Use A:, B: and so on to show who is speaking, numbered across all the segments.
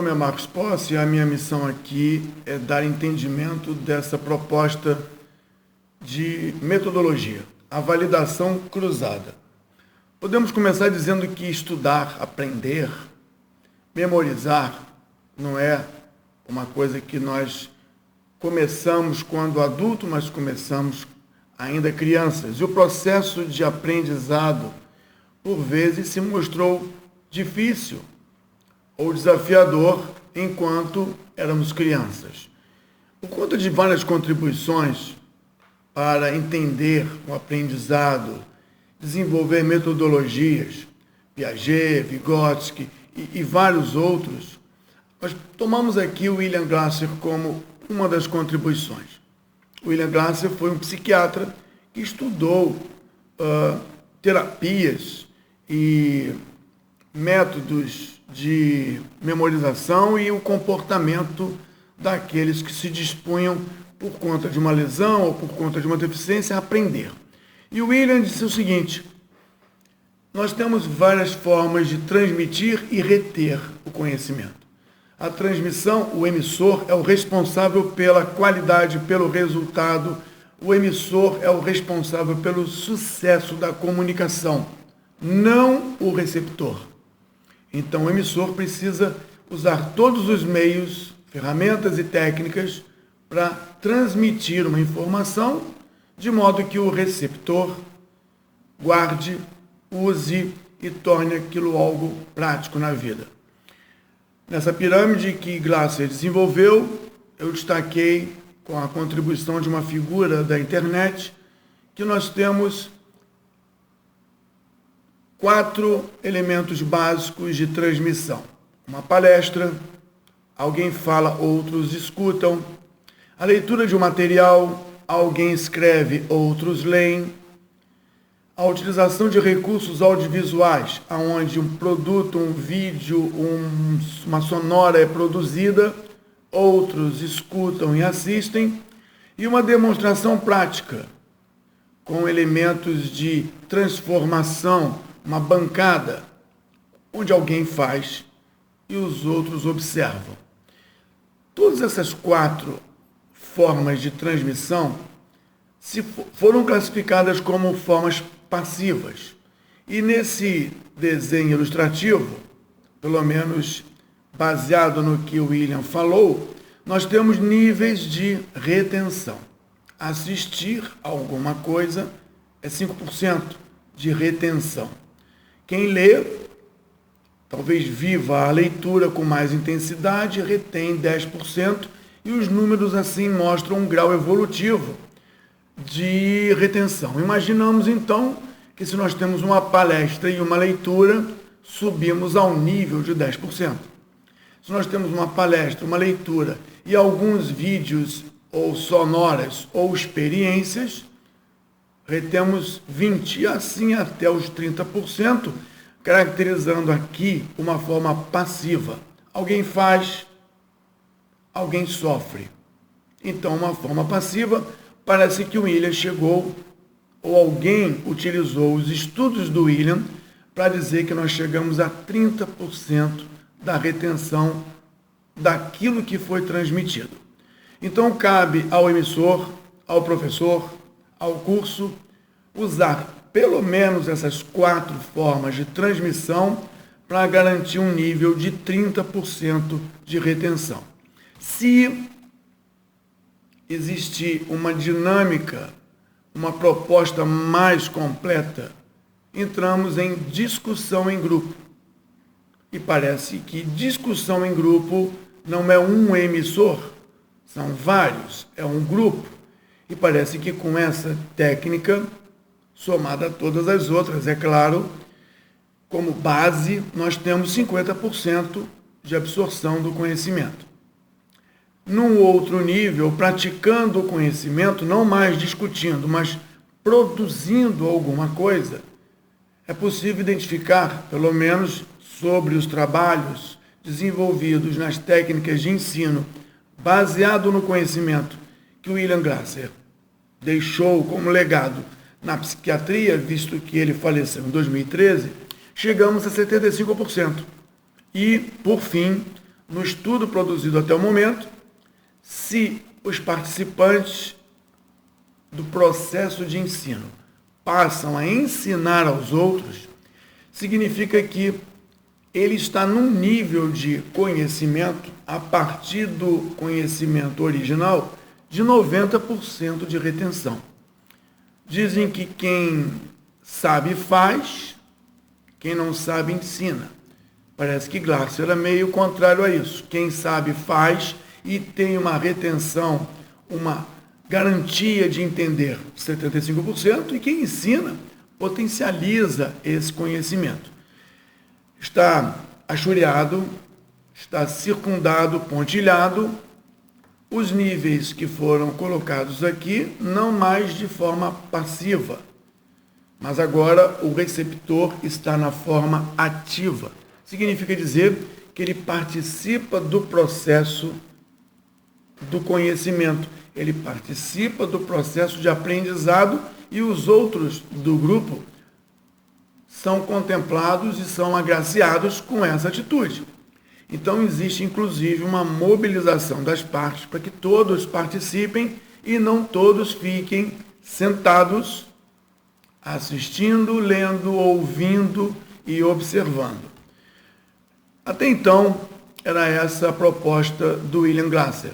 A: nome é Marcos Posse e a minha missão aqui é dar entendimento dessa proposta de metodologia, a validação cruzada. Podemos começar dizendo que estudar, aprender, memorizar não é uma coisa que nós começamos quando adulto, mas começamos ainda crianças. E o processo de aprendizado, por vezes, se mostrou difícil ou desafiador enquanto éramos crianças. Por conta de várias contribuições para entender o aprendizado, desenvolver metodologias, Piaget, Vygotsky e vários outros, nós tomamos aqui o William Glasser como uma das contribuições. O William Glasser foi um psiquiatra que estudou terapias e métodos de memorização e o comportamento daqueles que se dispunham, por conta de uma lesão ou por conta de uma deficiência, a aprender. E o William disse o seguinte: nós temos várias formas de transmitir e reter o conhecimento. A transmissão, o emissor é o responsável pela qualidade, pelo resultado. O emissor é o responsável pelo sucesso da comunicação, não o receptor. Então, o emissor precisa usar todos os meios, ferramentas e técnicas para transmitir uma informação, de modo que o receptor guarde, use e torne aquilo algo prático na vida. Nessa pirâmide que Glasser desenvolveu, eu destaquei, com a contribuição de uma figura da internet, que nós temos 4 elementos básicos de transmissão. Uma palestra, alguém fala, outros escutam. A leitura de um material, alguém escreve, outros leem. A utilização de recursos audiovisuais, onde um produto, um vídeo, uma sonora é produzida, outros escutam e assistem. E uma demonstração prática, com elementos de transformação, uma bancada, onde alguém faz e os outros observam. Todas essas 4 formas de transmissão foram classificadas como formas passivas. E nesse desenho ilustrativo, pelo menos baseado no que o William falou, nós temos níveis de retenção. Assistir a alguma coisa é 5% de retenção. Quem lê, talvez viva a leitura com mais intensidade, retém 10%, e os números assim mostram um grau evolutivo de retenção. Imaginamos então que se nós temos uma palestra e uma leitura, subimos ao nível de 10%. Se nós temos uma palestra, uma leitura e alguns vídeos ou sonoras ou experiências, retemos 20% e assim até os 30%, caracterizando aqui uma forma passiva. Alguém faz, alguém sofre. Então, uma forma passiva, parece que o William chegou, ou alguém utilizou os estudos do William para dizer que nós chegamos a 30% da retenção daquilo que foi transmitido. Então, cabe ao emissor, ao professor, ao curso, usar pelo menos essas 4 formas de transmissão para garantir um nível de 30% de retenção. Se existir uma dinâmica, uma proposta mais completa, entramos em discussão em grupo. E parece que discussão em grupo não é um emissor, são vários, é um grupo. E parece que com essa técnica, somada a todas as outras, é claro, como base, nós temos 50% de absorção do conhecimento. Num outro nível, praticando o conhecimento, não mais discutindo, mas produzindo alguma coisa, é possível identificar, pelo menos sobre os trabalhos desenvolvidos nas técnicas de ensino, baseado no conhecimento que o William Glasser deixou como legado na psiquiatria, visto que ele faleceu em 2013, chegamos a 75%. E, por fim, no estudo produzido até o momento, se os participantes do processo de ensino passam a ensinar aos outros, significa que ele está num nível de conhecimento, a partir do conhecimento original, de 90% de retenção. Dizem que quem sabe faz, quem não sabe ensina. Parece que Glasser era meio contrário a isso. Quem sabe faz e tem uma retenção, uma garantia de entender 75%, e quem ensina potencializa esse conhecimento. Está achuriado, está circundado, pontilhado, os níveis que foram colocados aqui, não mais de forma passiva, mas agora o receptor está na forma ativa. Significa dizer que ele participa do processo do conhecimento, ele participa do processo de aprendizado e os outros do grupo são contemplados e são agraciados com essa atitude. Então, existe inclusive uma mobilização das partes para que todos participem e não todos fiquem sentados, assistindo, lendo, ouvindo e observando. Até então, era essa a proposta do William Glasser,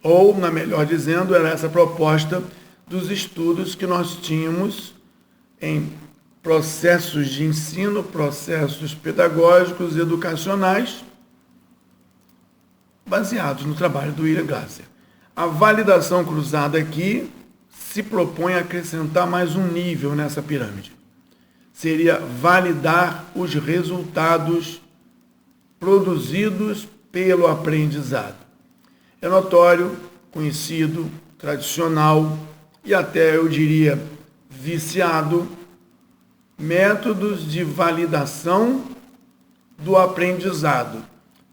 A: ou, na melhor dizendo, era essa a proposta dos estudos que nós tínhamos em processos de ensino, processos pedagógicos e educacionais, baseados no trabalho do William Glasser. A validação cruzada aqui se propõe a acrescentar mais um nível nessa pirâmide. Seria validar os resultados produzidos pelo aprendizado. É notório, conhecido, tradicional e até, eu diria, viciado, métodos de validação do aprendizado,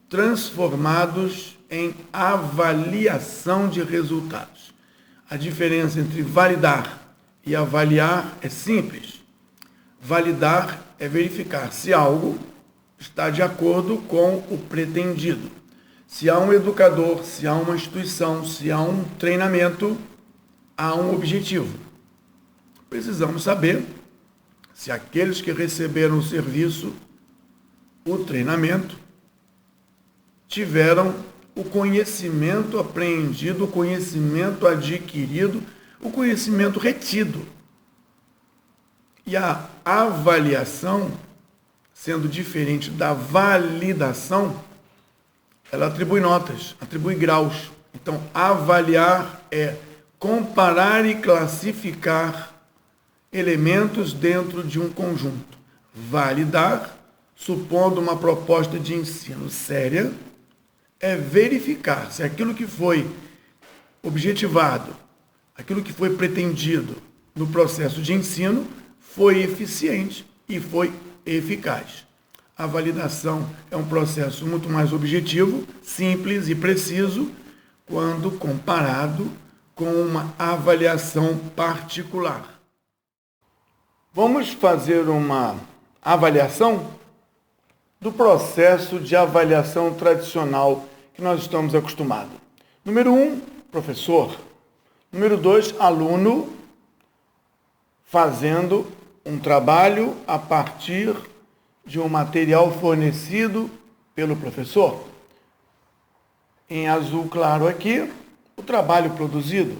A: transformados em avaliação de resultados. A diferença entre validar e avaliar é simples. Validar é verificar se algo está de acordo com o pretendido. Se há um educador, se há uma instituição, se há um treinamento, há um objetivo. Precisamos saber se aqueles que receberam o serviço, o treinamento, tiveram o conhecimento apreendido, o conhecimento adquirido, o conhecimento retido. E a avaliação, sendo diferente da validação, ela atribui notas, atribui graus. Então, avaliar é comparar e classificar elementos dentro de um conjunto. Validar, supondo uma proposta de ensino séria, é verificar se aquilo que foi objetivado, aquilo que foi pretendido no processo de ensino foi eficiente e foi eficaz. A validação é um processo muito mais objetivo, simples e preciso, quando comparado com uma avaliação particular. Vamos fazer uma avaliação do processo de avaliação tradicional que nós estamos acostumados. Número 1, professor. Número 2, aluno fazendo um trabalho a partir de um material fornecido pelo professor. Em azul claro aqui, o trabalho produzido.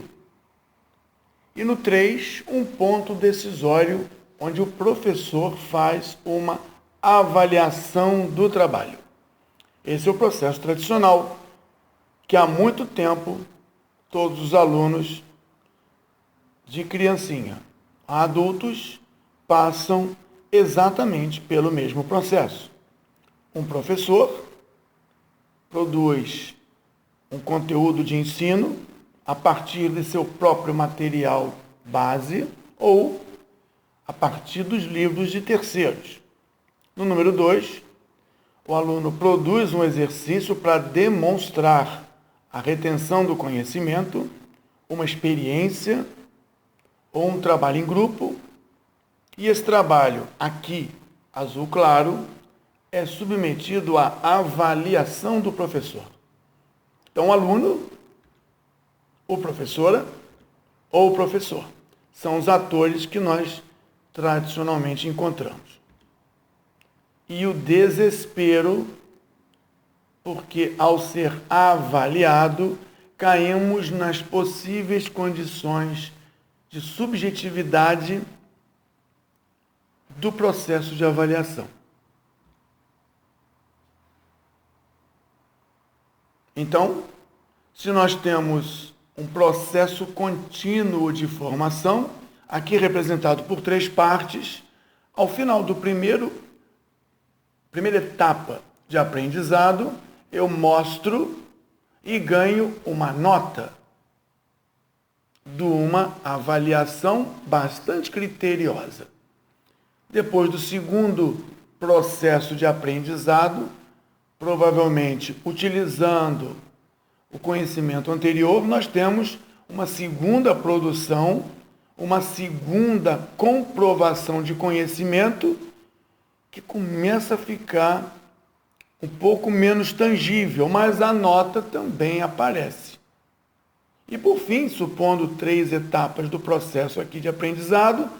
A: E no 3, um ponto decisório, onde o professor faz uma avaliação do trabalho. Esse é o processo tradicional, que há muito tempo todos os alunos de criancinha a adultos passam exatamente pelo mesmo processo. Um professor produz um conteúdo de ensino a partir de seu próprio material base ou a partir dos livros de terceiros. No número 2, o aluno produz um exercício para demonstrar a retenção do conhecimento, uma experiência ou um trabalho em grupo. E esse trabalho, aqui, azul claro, é submetido à avaliação do professor. Então, o aluno, o professora ou o professor são os atores que nós tradicionalmente encontramos. E o desespero, porque ao ser avaliado, caímos nas possíveis condições de subjetividade do processo de avaliação. Então, se nós temos um processo contínuo de formação, aqui representado por 3 partes, ao final do primeira etapa de aprendizado, eu mostro e ganho uma nota de uma avaliação bastante criteriosa. Depois do segundo processo de aprendizado, provavelmente utilizando o conhecimento anterior, nós temos uma segunda produção, uma segunda comprovação de conhecimento que começa a ficar um pouco menos tangível, mas a nota também aparece. E por fim, supondo 3 etapas do processo aqui de aprendizado,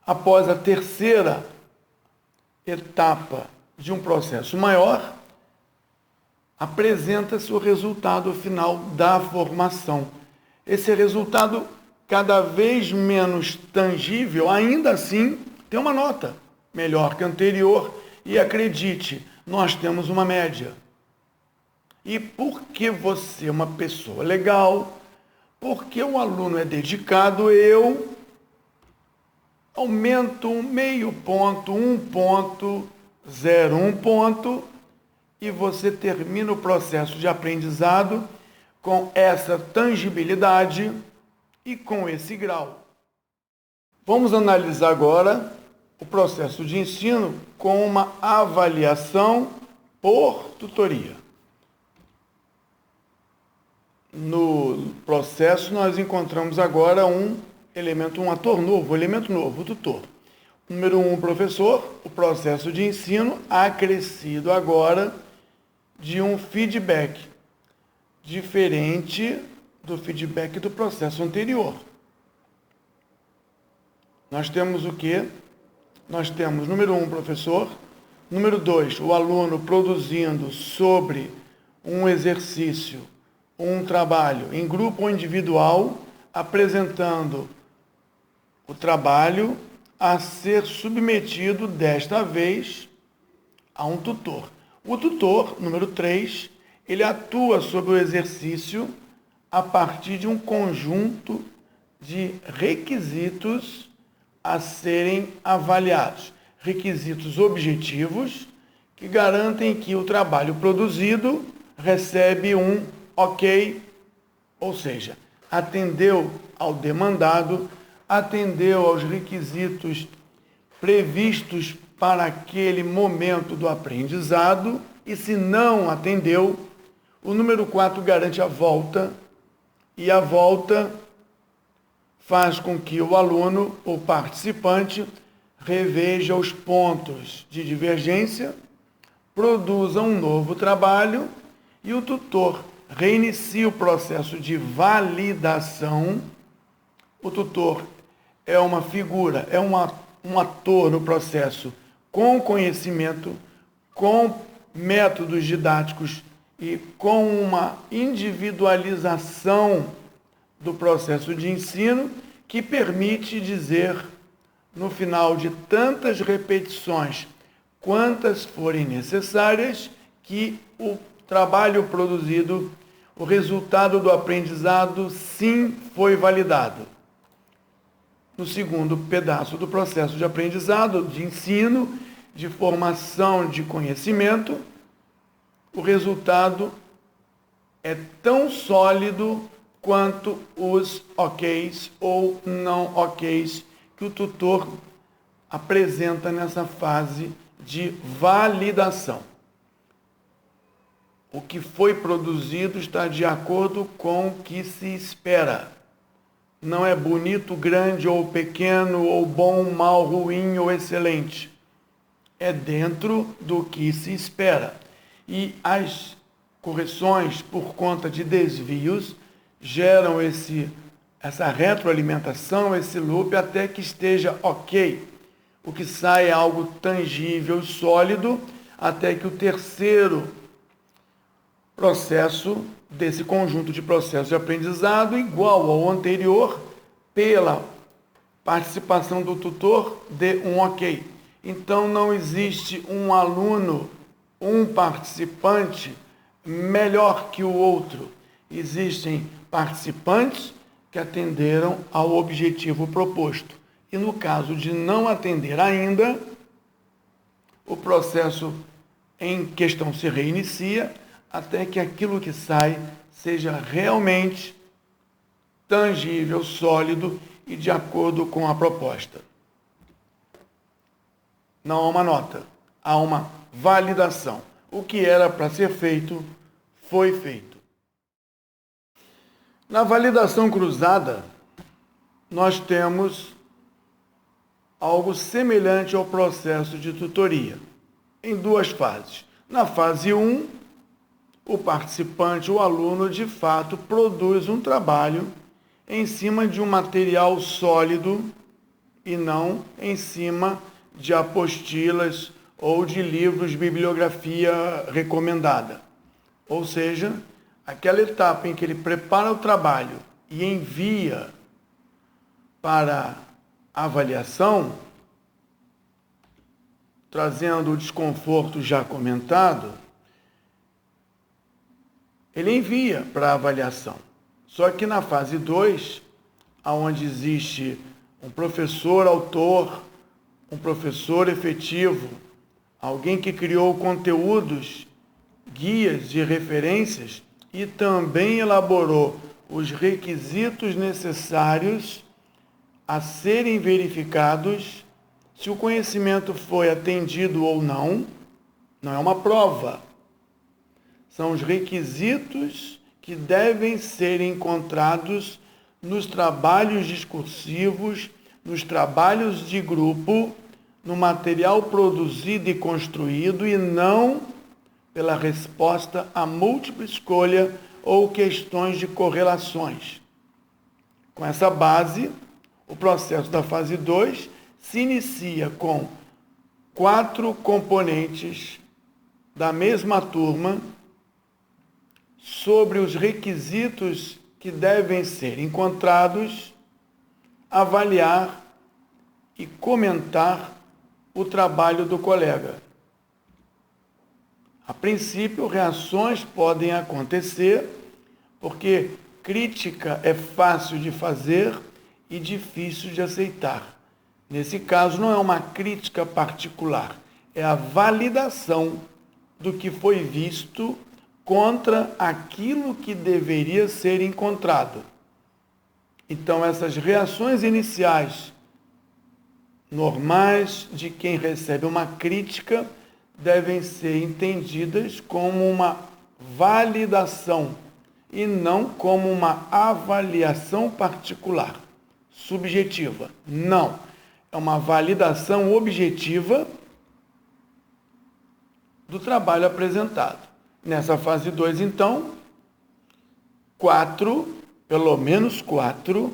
A: após a terceira etapa de um processo maior, apresenta-se o resultado final da formação. Esse resultado, cada vez menos tangível, ainda assim tem uma nota melhor que a anterior, e acredite, nós temos uma média. E porque você é uma pessoa legal, porque o aluno é dedicado, eu aumento meio ponto, 1 ponto, 0,1 ponto, e você termina o processo de aprendizado com essa tangibilidade e com esse grau. Vamos analisar agora o processo de ensino com uma avaliação por tutoria. No processo, nós encontramos agora um ator novo, um elemento novo, o tutor. Número 1, professor, o processo de ensino acrescido agora de um feedback diferente do feedback do processo anterior. Nós temos o quê? Nós temos, número 1, professor. Número 2, o aluno produzindo sobre um exercício, um trabalho em grupo ou individual, apresentando o trabalho a ser submetido, desta vez, a um tutor. O tutor, número 3, ele atua sobre o exercício a partir de um conjunto de requisitos a serem avaliados. Requisitos objetivos que garantem que o trabalho produzido recebe um ok, ou seja, atendeu ao demandado, atendeu aos requisitos previstos para aquele momento do aprendizado, e se não atendeu, o número 4 garante a volta, e a volta faz com que o aluno ou participante reveja os pontos de divergência, produza um novo trabalho e o tutor reinicia o processo de validação. O tutor é uma figura, é um ator no processo com conhecimento, com métodos didáticos e com uma individualização do processo de ensino que permite dizer, no final de tantas repetições, quantas forem necessárias, que o trabalho produzido, o resultado do aprendizado, sim, foi validado. No segundo pedaço do processo de aprendizado, de ensino, de formação de conhecimento, o resultado é tão sólido quanto os OKs ou não OKs que o tutor apresenta nessa fase de validação. O que foi produzido está de acordo com o que se espera. Não é bonito, grande ou pequeno, ou bom, mal, ruim ou excelente. é dentro do que se espera. E as correções por conta de desvios geram essa retroalimentação, esse loop, até que esteja ok. O que sai é algo tangível, sólido, até que o terceiro processo desse conjunto de processos de aprendizado, igual ao anterior, pela participação do tutor, dê um ok. Então, não existe um aluno, um participante melhor que o outro. Existem participantes que atenderam ao objetivo proposto. E no caso de não atender ainda, o processo em questão se reinicia até que aquilo que sai seja realmente tangível, sólido e de acordo com a proposta. Não há uma nota, há uma validação. O que era para ser feito, foi feito. Na validação cruzada, nós temos algo semelhante ao processo de tutoria, em duas fases. Na fase 1, o participante, o aluno, de fato, produz um trabalho em cima de um material sólido e não em cima de apostilas ou de livros de bibliografia recomendada. Ou seja, aquela etapa em que ele prepara o trabalho e envia para avaliação, trazendo o desconforto já comentado, ele envia para avaliação. Só que na fase 2, onde existe um professor autor, um professor efetivo, alguém que criou conteúdos, guias de referências e também elaborou os requisitos necessários a serem verificados se o conhecimento foi atendido ou não, não é uma prova. São os requisitos que devem ser encontrados nos trabalhos discursivos, nos trabalhos de grupo, no material produzido e construído, e não pela resposta a múltipla escolha ou questões de correlações. Com essa base, o processo da fase 2 se inicia com 4 componentes da mesma turma sobre os requisitos que devem ser encontrados, avaliar e comentar o trabalho do colega. A princípio, reações podem acontecer, porque crítica é fácil de fazer e difícil de aceitar. Nesse caso, não é uma crítica particular, é a validação do que foi visto contra aquilo que deveria ser encontrado. Então, essas reações iniciais normais de quem recebe uma crítica devem ser entendidas como uma validação e não como uma avaliação particular, subjetiva. Não. É uma validação objetiva do trabalho apresentado. Nessa fase 2, então, 4, pelo menos 4,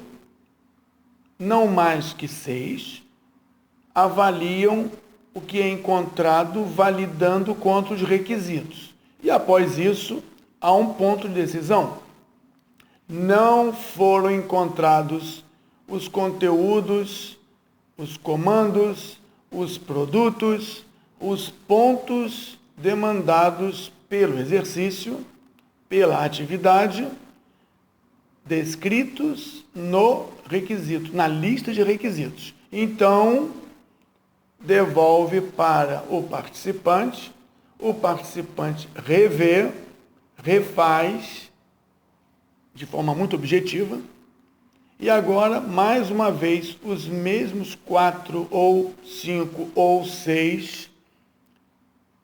A: não mais que 6, avaliam o que é encontrado, validando contra os requisitos. E após isso, há um ponto de decisão. Não foram encontrados os conteúdos, os comandos, os produtos, os pontos demandados pelo exercício, pela atividade, descritos no requisito, na lista de requisitos. Então, devolve para o participante revê, refaz, de forma muito objetiva, e agora, mais uma vez, os mesmos 4 ou 5 ou 6,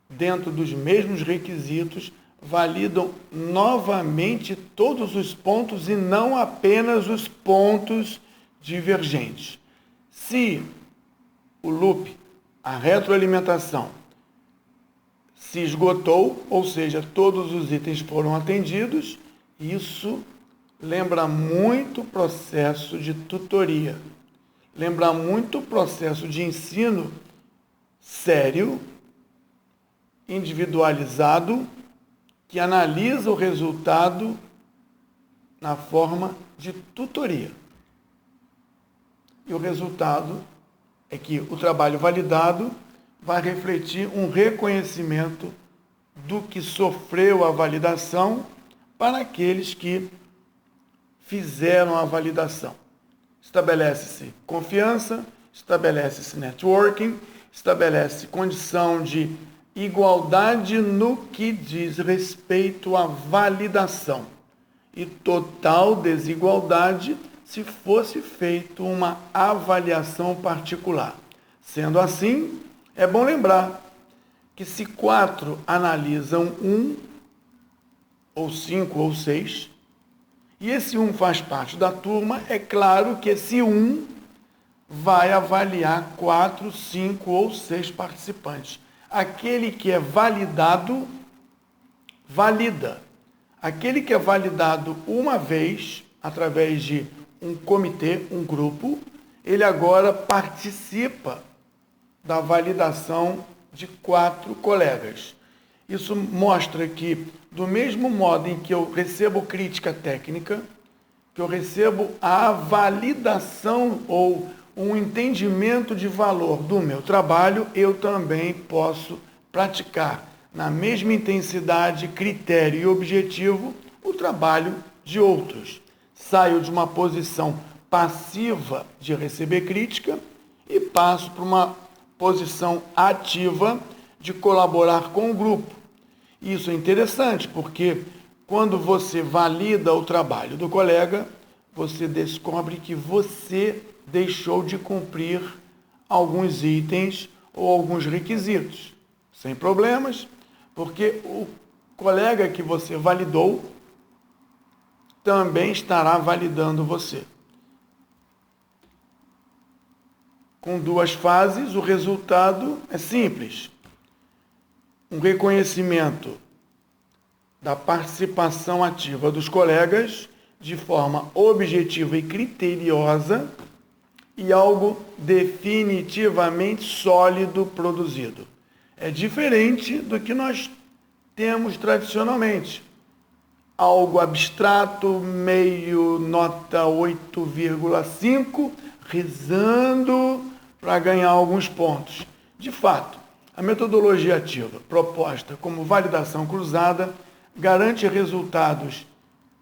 A: dentro dos mesmos requisitos, validam novamente todos os pontos e não apenas os pontos divergentes. Se o loop, a retroalimentação se esgotou, ou seja, todos os itens foram atendidos, isso lembra muito o processo de tutoria. Lembra muito o processo de ensino sério, individualizado, que analisa o resultado na forma de tutoria. E o resultado é que o trabalho validado vai refletir um reconhecimento do que sofreu a validação para aqueles que fizeram a validação. Estabelece-se confiança, estabelece-se networking, estabelece condição de igualdade no que diz respeito à validação e total desigualdade se fosse feita uma avaliação particular. Sendo assim, é bom lembrar que se 4 analisam 1, ou 5 ou 6, e esse 1 faz parte da turma, é claro que esse 1 vai avaliar 4, 5 ou 6 participantes. Aquele que é validado, valida. Aquele que é validado uma vez, através de um comitê, um grupo, ele agora participa da validação de 4 colegas. Isso mostra que, do mesmo modo em que eu recebo crítica técnica, que eu recebo a validação ou um entendimento de valor do meu trabalho, eu também posso praticar na mesma intensidade, critério e objetivo o trabalho de outros. Saio de uma posição passiva de receber crítica e passo para uma posição ativa de colaborar com o grupo. Isso é interessante porque quando você valida o trabalho do colega, você descobre que você deixou de cumprir alguns itens ou alguns requisitos. Sem problemas, porque o colega que você validou também estará validando você. Com 2 fases, o resultado é simples. Um reconhecimento da participação ativa dos colegas de forma objetiva e criteriosa e algo definitivamente sólido produzido. É diferente do que nós temos tradicionalmente. Algo abstrato, meio nota 8,5, rezando para ganhar alguns pontos. De fato, a metodologia ativa, proposta como validação cruzada, garante resultados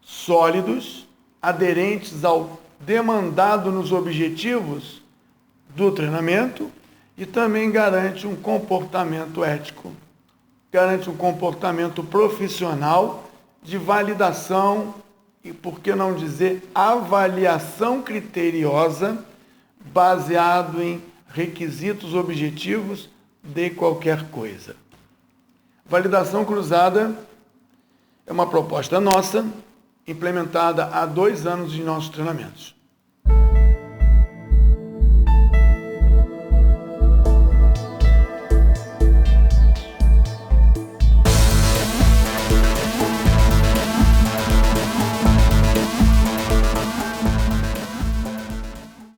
A: sólidos, aderentes ao demandado nos objetivos do treinamento e também garante um comportamento ético, garante um comportamento profissional de validação e, por que não dizer, avaliação criteriosa baseado em requisitos objetivos de qualquer coisa. Validação cruzada é uma proposta nossa, implementada há 2 anos em nossos treinamentos.